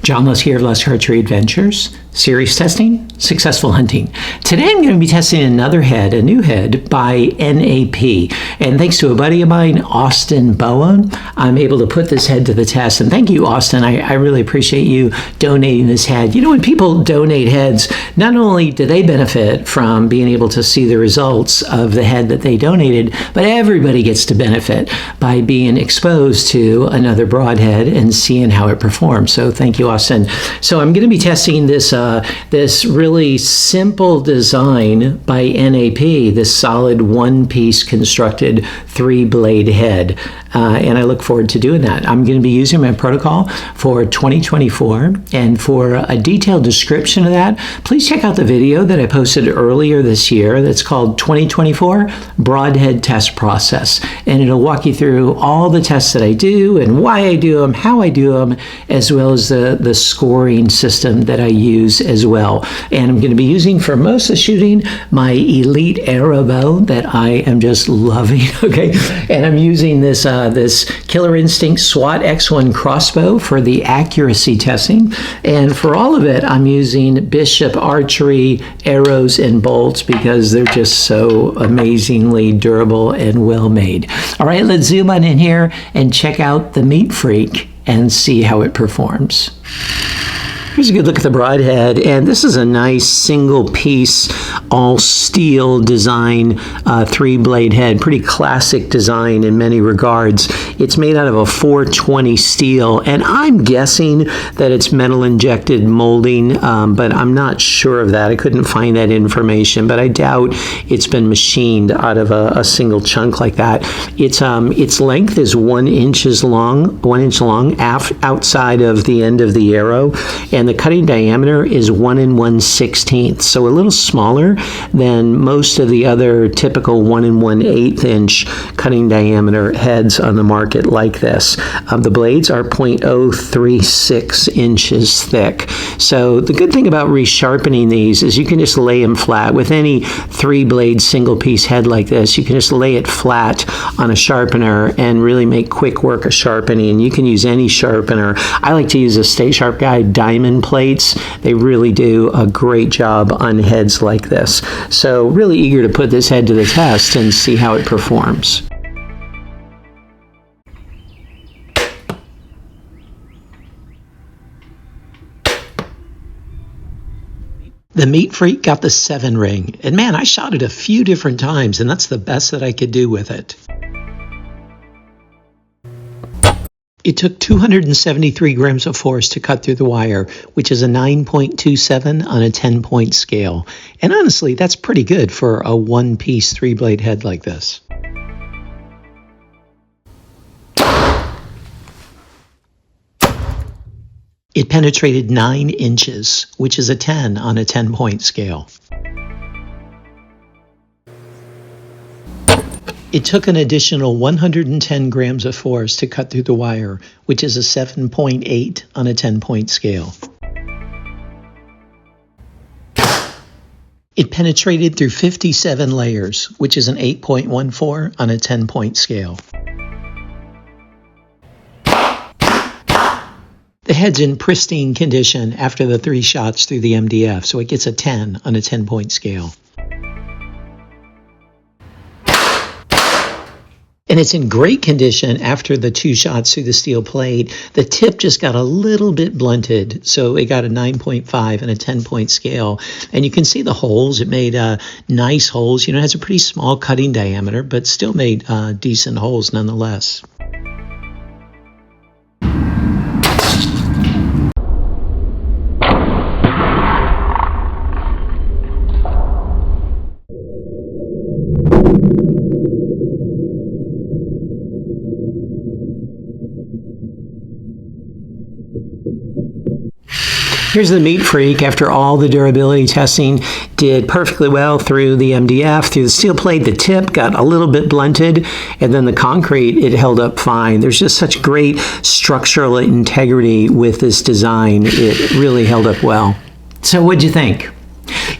John Les here, Les Archery Adventures. Serious testing, successful hunting. Today I'm going to be testing another head, a new head by NAP. And thanks to a buddy of mine, Austin Bowen, I'm able to put this head to the test. And thank you, Austin. I really appreciate you donating this head. You know, when people donate heads, not only do they benefit from being able to see the results of the head that they donated, but everybody gets to benefit by being exposed to another Broadhead and seeing how it performs. So thank you, Austin. So I'm going to be testing this really simple design by NAP, this solid one-piece constructed three-blade head. And I look forward to doing that. I'm going to be using my protocol for 2024. And for a detailed description of that, please check out the video that I posted earlier this year that's called 2024 Broadhead Test Process. And it'll walk you through all the tests that I do and why I do them, how I do them, as well as the scoring system that I use as well. And I'm going to be using for most of the shooting my Elite arrow bow that I am just loving. Okay, and I'm using this Killer Instinct SWAT X1 crossbow for the accuracy testing, and for all of it I'm using Bishop Archery arrows and bolts because they're just so amazingly durable and well made. All right, let's zoom on in here and check out the Meat Freak and see how it performs. Here's a good look at the Broadhead, and this is a nice single-piece, all-steel design, three-blade head. Pretty classic design in many regards. It's made out of a 420 steel, and I'm guessing that it's metal-injected molding, but I'm not sure of that. I couldn't find that information, but I doubt it's been machined out of a single chunk like that. Its length is 1 inch long, outside of the end of the arrow, and the cutting diameter is 1 1/16, so a little smaller than most of the other typical 1 1/8 inch cutting diameter heads on the market like this. The blades are 0.036 inches thick. So the good thing about resharpening these is you can just lay them flat. With any three-blade single-piece head like this, you can just lay it flat on a sharpener and really make quick work of sharpening. You can use any sharpener. I like to use a Stay Sharp Guide diamond plates. They really do a great job on heads like this. So really eager to put this head to the test and see how it performs. The Meat Freak got the 7 ring, and man, I shot it a few different times, and that's the best that I could do with it. It took 273 grams of force to cut through the wire, which is a 9.27 on a 10-point scale. And honestly, that's pretty good for a one-piece three-blade head like this. It penetrated 9 inches, which is a 10 on a 10-point scale. It took an additional 110 grams of force to cut through the wire, which is a 7.8 on a 10-point scale. It penetrated through 57 layers, which is an 8.14 on a 10-point scale. The head's in pristine condition after the 3 shots through the MDF, so it gets a 10 on a 10-point scale. And it's in great condition after the 2 shots through the steel plate. The tip just got a little bit blunted, so it got a 9.5 and a 10-point scale. And you can see the holes. It made nice holes. You know, it has a pretty small cutting diameter, but still made decent holes nonetheless. Here's the Meat Freak. After all the durability testing, did perfectly well through the MDF, through the steel plate. The tip got a little bit blunted, and then the concrete, it held up fine. There's just such great structural integrity with this design. It really held up well. So what'd you think?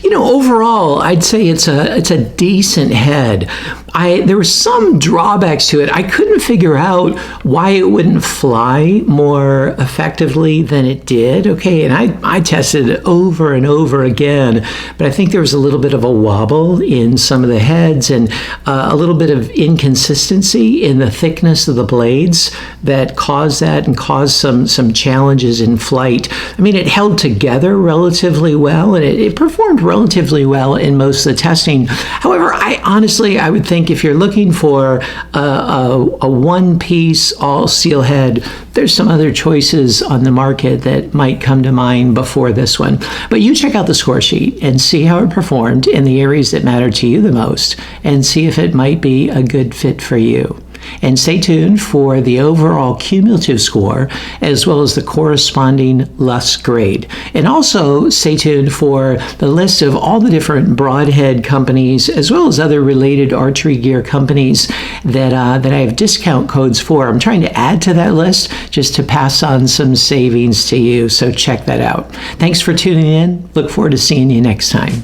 You know, overall, I'd say it's a decent head. there were some drawbacks to it. I couldn't figure out why it wouldn't fly more effectively than it did. Okay, and I tested it over and over again, but I think there was a little bit of a wobble in some of the heads and a little bit of inconsistency in the thickness of the blades that caused that and caused some challenges in flight. I mean, it held together relatively well, and it performed relatively well in most of the testing. However, I would think if you're looking for a one-piece all-steel head, there's some other choices on the market that might come to mind before this one. But you check out the score sheet and see how it performed in the areas that matter to you the most, and see if it might be a good fit for you. And stay tuned for the overall cumulative score as well as the corresponding Lust grade. And also stay tuned for the list of all the different Broadhead companies as well as other related archery gear companies that I have discount codes for. I'm trying to add to that list just to pass on some savings to you, so check that out. Thanks for tuning in. Look forward to seeing you next time.